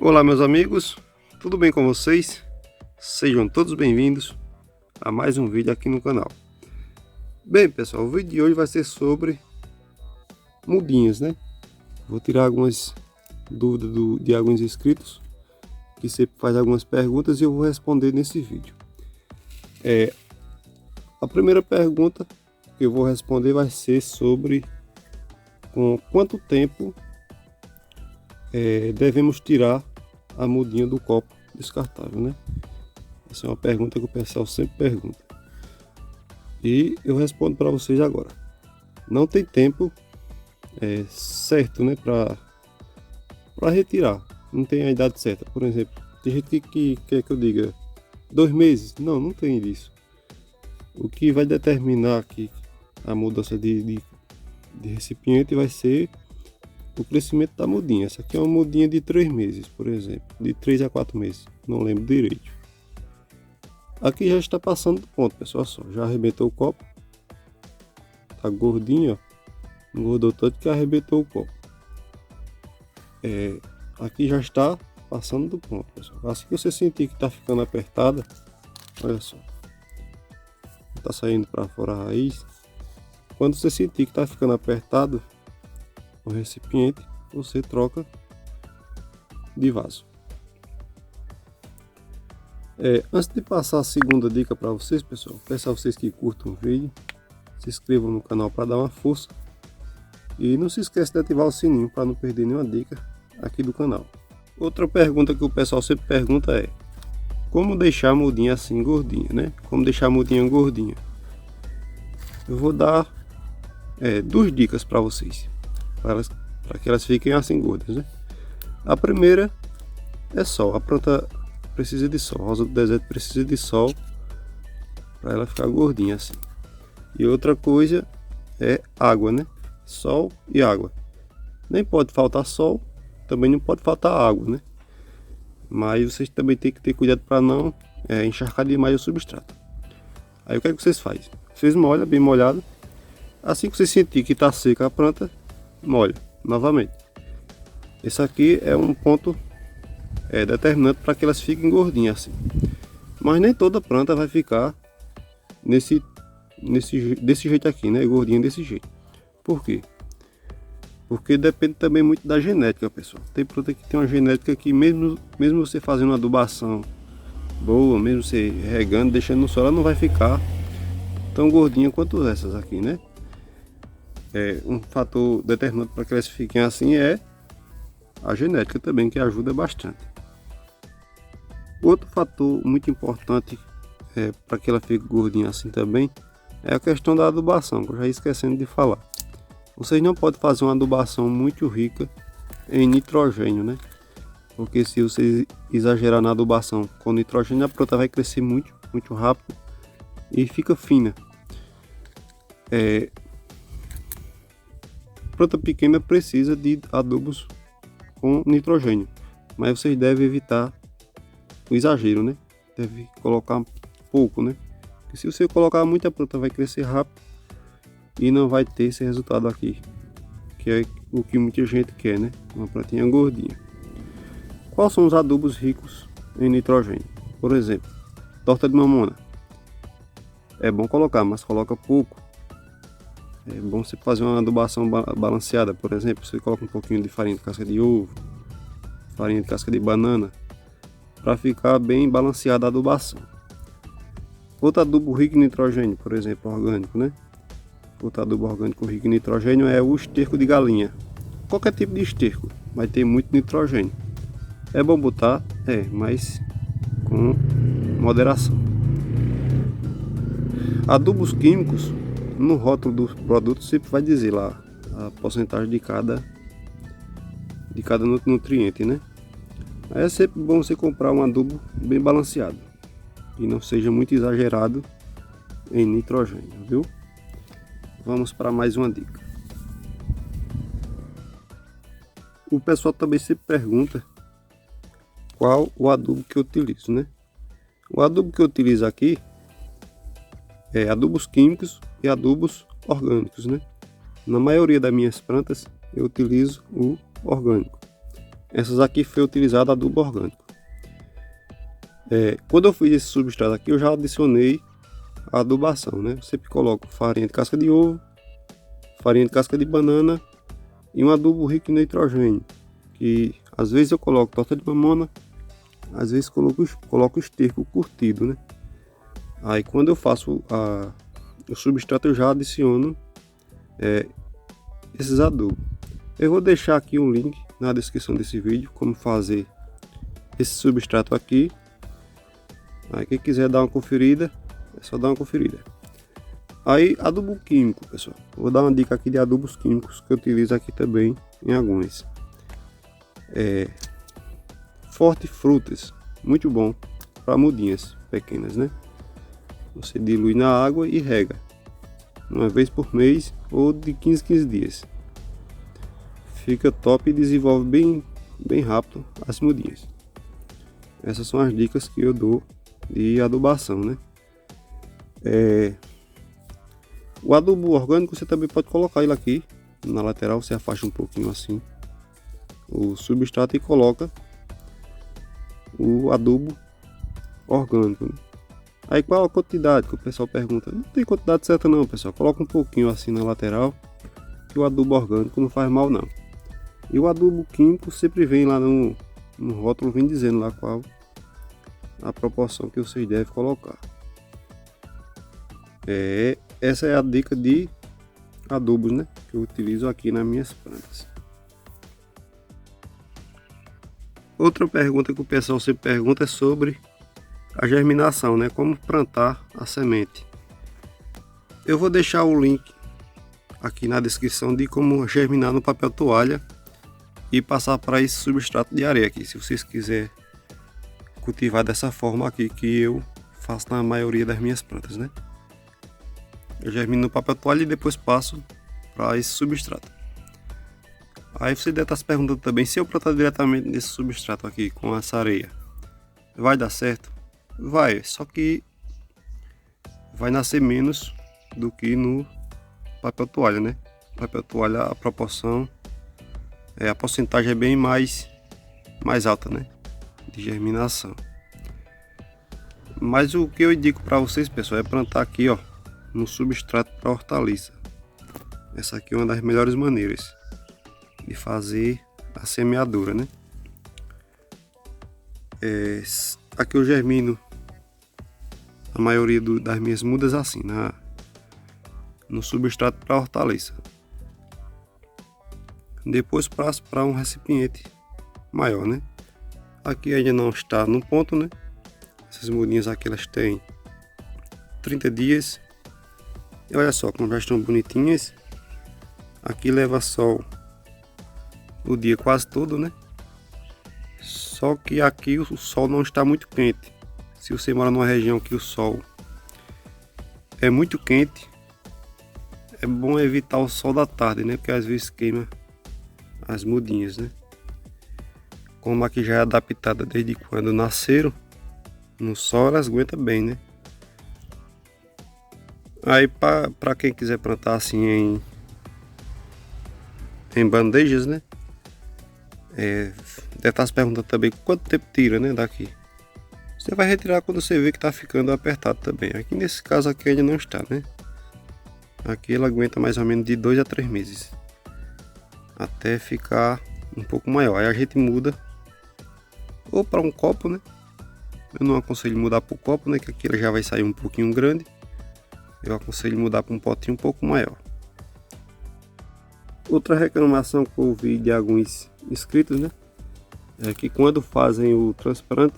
Olá meus amigos, tudo bem com vocês? Sejam todos bem-vindos a mais um vídeo aqui no canal. Bem pessoal, o vídeo de hoje vai ser sobre mudinhas, né? Vou tirar algumas dúvidas de alguns inscritos que sempre faz algumas perguntas e eu vou responder nesse vídeo. A primeira pergunta que eu vou responder vai ser sobre com quanto tempo devemos tirar a mudinha do copo descartável, né? Essa é uma pergunta que o pessoal sempre pergunta e eu respondo para vocês agora. Não tem tempo certo, né, para retirar. Não tem a idade certa. Por exemplo, tem gente que quer que eu diga 2 meses. Não tem isso. O que vai determinar aqui a mudança de recipiente vai ser o crescimento da mudinha. Essa aqui é uma mudinha de 3 meses, por exemplo, de 3 a 4 meses, não lembro direito. Aqui já está passando do ponto, pessoal, só já arrebentou o copo, tá gordinho, ó, engordou tanto que arrebentou o copo. Aqui já está passando do ponto, pessoal. Assim que você sentir que está ficando apertada, olha só, tá saindo para fora a raiz. Quando você sentir que está ficando apertado o recipiente, você troca de vaso. Antes de passar a segunda dica para vocês, pessoal, peço a vocês que curtam o vídeo, se inscrevam no canal para dar uma força e não se esqueça de ativar o sininho para não perder nenhuma dica aqui do canal. Outra pergunta que o pessoal sempre pergunta é: como deixar a mudinha assim gordinha, né? Como deixar a mudinha gordinha? Eu vou dar 2 dicas para vocês, para que elas fiquem assim gordas, né? A primeira é sol. A planta precisa de sol, a rosa do deserto precisa de sol para ela ficar gordinha assim. E outra coisa é água, né? Sol e água. Nem pode faltar sol, também não pode faltar água, né? Mas vocês também tem que ter cuidado para não encharcar demais o substrato. Aí o que é que vocês fazem? Vocês molham bem molhado. Assim que você sentir que está seca a planta, molha novamente. Esse aqui é um ponto determinante para que elas fiquem gordinhas assim. Mas nem toda planta vai ficar desse jeito aqui, né? Gordinha desse jeito. Por quê? Porque depende também muito da genética, pessoal. Tem planta que tem uma genética que mesmo você fazendo uma adubação boa, mesmo você regando, deixando no solo, ela não vai ficar tão gordinha quanto essas aqui, né? Um fator determinante para que elas fiquem assim é a genética também, que ajuda bastante. Outro fator muito importante para que ela fique gordinha assim também é a questão da adubação, que eu já ia esquecendo de falar. Vocês não podem fazer uma adubação muito rica em nitrogênio, né? Porque se vocês exagerar na adubação com nitrogênio, a planta vai crescer muito rápido e fica fina. Planta pequena precisa de adubos com nitrogênio, mas vocês devem evitar o exagero, né? Deve colocar pouco, né? Porque se você colocar muito, a planta vai crescer rápido e não vai ter esse resultado aqui, que é o que muita gente quer, né? Uma plantinha gordinha. Quais são os adubos ricos em nitrogênio? Por exemplo, torta de mamona. É bom colocar, mas coloca pouco. É bom você fazer uma adubação balanceada. Por exemplo, você coloca um pouquinho de farinha de casca de ovo, farinha de casca de banana, para ficar bem balanceada a adubação. Outro adubo rico em nitrogênio, por exemplo, orgânico, né? Outro adubo orgânico rico em nitrogênio é o esterco de galinha. Qualquer tipo de esterco vai ter muito nitrogênio. É bom botar, mas com moderação. Adubos químicos, no rótulo do produto sempre vai dizer lá a porcentagem de cada nutriente, né? Aí é sempre bom você comprar um adubo bem balanceado e não seja muito exagerado em nitrogênio, viu? Vamos para mais uma dica. O pessoal também sempre pergunta qual o adubo que eu utilizo, né? O adubo que eu utilizo aqui é adubos químicos e adubos orgânicos, né? Na maioria das minhas plantas eu utilizo o orgânico. Essas aqui foi utilizado adubo orgânico. Quando eu fiz esse substrato aqui, eu já adicionei a adubação, né? Eu sempre coloco farinha de casca de ovo, farinha de casca de banana e um adubo rico em nitrogênio, que às vezes eu coloco torta de mamona, às vezes coloco esterco curtido, né? Aí quando eu faço o substrato, eu já adiciono esses adubos. Eu vou deixar aqui um link na descrição desse vídeo como fazer esse substrato aqui. Aí quem quiser dar uma conferida, é só dar uma conferida. Aí adubo químico, pessoal. Vou dar uma dica aqui de adubos químicos que eu utilizo aqui também em alguns. Forte Frutas, muito bom para mudinhas pequenas, né? Você dilui na água e rega uma vez por mês ou de 15 em 15 dias. Fica top e desenvolve bem rápido as mudinhas. Essas são as dicas que eu dou de adubação, né? O adubo orgânico você também pode colocar ele aqui na lateral. Você afasta um pouquinho assim o substrato e coloca o adubo orgânico, né? Aí qual a quantidade que o pessoal pergunta? Não tem quantidade certa não, pessoal. Coloca um pouquinho assim na lateral, que o adubo orgânico não faz mal não. E o adubo químico sempre vem lá no rótulo, vem dizendo lá qual a proporção que vocês devem colocar. Essa é a dica de adubos, né, que eu utilizo aqui nas minhas plantas. Outra pergunta que o pessoal sempre pergunta é sobre a germinação, né, como plantar a semente. Eu vou deixar o link aqui na descrição de como germinar no papel toalha e passar para esse substrato de areia aqui, se vocês quiserem cultivar dessa forma aqui que eu faço na maioria das minhas plantas, né? Eu germino no papel toalha e depois passo para esse substrato. Aí você deve estar se perguntando também, se eu plantar diretamente nesse substrato aqui com essa areia, vai dar certo? Vai, só que vai nascer menos do que no papel toalha, né? Papel toalha, a proporção, a porcentagem é bem mais alta, né, de germinação. Mas o que eu indico para vocês, pessoal, é plantar aqui, ó, no substrato para hortaliça. Essa aqui é uma das melhores maneiras de fazer a semeadura, né? Aqui eu germino a maioria das minhas mudas assim, no substrato para hortaliça. Depois passo para um recipiente maior, né? Aqui ainda não está no ponto, né? Essas mudinhas aqui elas têm 30 dias. E olha só como já estão bonitinhas. Aqui leva sol o dia quase todo, né? Só que aqui o sol não está muito quente. Se você mora numa região que o sol é muito quente, é bom evitar o sol da tarde, né? Porque às vezes queima as mudinhas, né? Como aqui já é adaptada desde quando nasceram, no sol elas aguentam bem, né? Aí para quem quiser plantar assim em bandejas, né? Deve estar se perguntando também quanto tempo tira, né, daqui. Você vai retirar quando você vê que está ficando apertado também. Aqui nesse caso aqui ainda não está, né? Aqui ela aguenta mais ou menos de 2 a 3 meses. Até ficar um pouco maior. Aí a gente muda ou para um copo, né? Eu não aconselho mudar para o copo, né? Que aqui ela já vai sair um pouquinho grande. Eu aconselho mudar para um potinho um pouco maior. Outra reclamação que eu ouvi de alguns inscritos, né? É que quando fazem o transplante,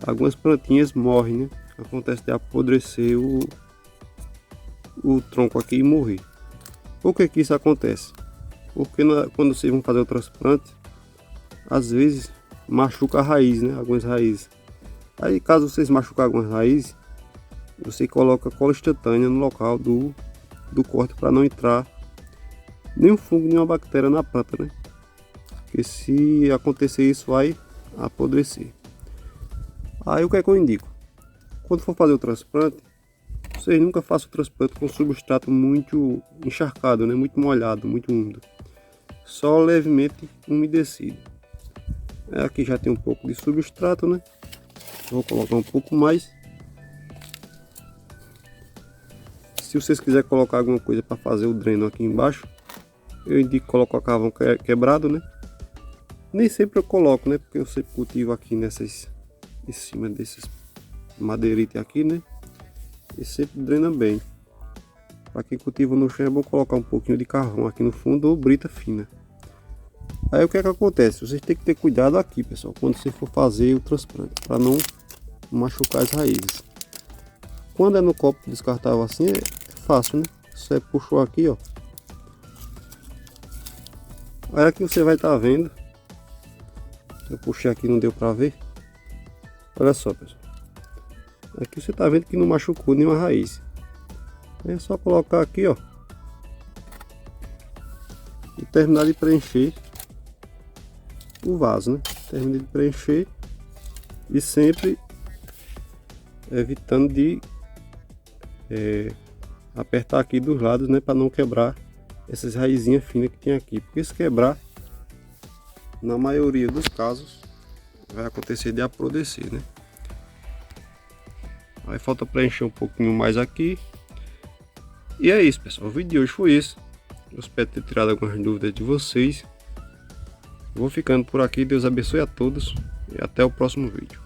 algumas plantinhas morrem, né? Acontece de apodrecer o tronco aqui e morrer. Por que isso acontece? Porque quando vocês vão fazer o transplante, às vezes machuca a raiz, né? Algumas raízes. Aí caso vocês machucarem algumas raízes, você coloca cola instantânea no local do corte para não entrar nenhum fungo, nenhuma bactéria na planta, né? Porque se acontecer isso vai apodrecer. Aí o que é que eu indico? Quando for fazer o transplante, vocês nunca façam o transplante com substrato muito encharcado, né? Muito molhado, muito úmido. Só levemente umedecido. Aqui já tem um pouco de substrato, né? Vou colocar um pouco mais. Se vocês quiserem colocar alguma coisa para fazer o dreno aqui embaixo, eu indico colocar carvão quebrado, né? Nem sempre eu coloco, né? Porque eu sempre cultivo aqui nessas, em cima desses madeiritas aqui, né? E sempre drena bem. Para quem cultiva no chão é bom colocar um pouquinho de carvão aqui no fundo ou brita fina. Aí o que é que acontece? Vocês têm que ter cuidado aqui, pessoal, quando você for fazer o transplante, para não machucar as raízes. Quando é no copo descartável assim, é fácil, né? Você puxou aqui, ó. Aí aqui você vai estar vendo. Eu puxei aqui, não deu para ver. Olha só, pessoal. Aqui você tá vendo que não machucou nenhuma raiz. É só colocar aqui, ó, e terminar de preencher o vaso, né? Termine de preencher e sempre evitando de apertar aqui dos lados, né? Para não quebrar essas raizinhas finas que tem aqui. Porque se quebrar, na maioria dos casos, vai acontecer de apodrecer, né? Aí falta preencher um pouquinho mais aqui. E é isso, pessoal. O vídeo de hoje foi esse. Eu espero ter tirado algumas dúvidas de vocês. Vou ficando por aqui. Deus abençoe a todos. E até o próximo vídeo.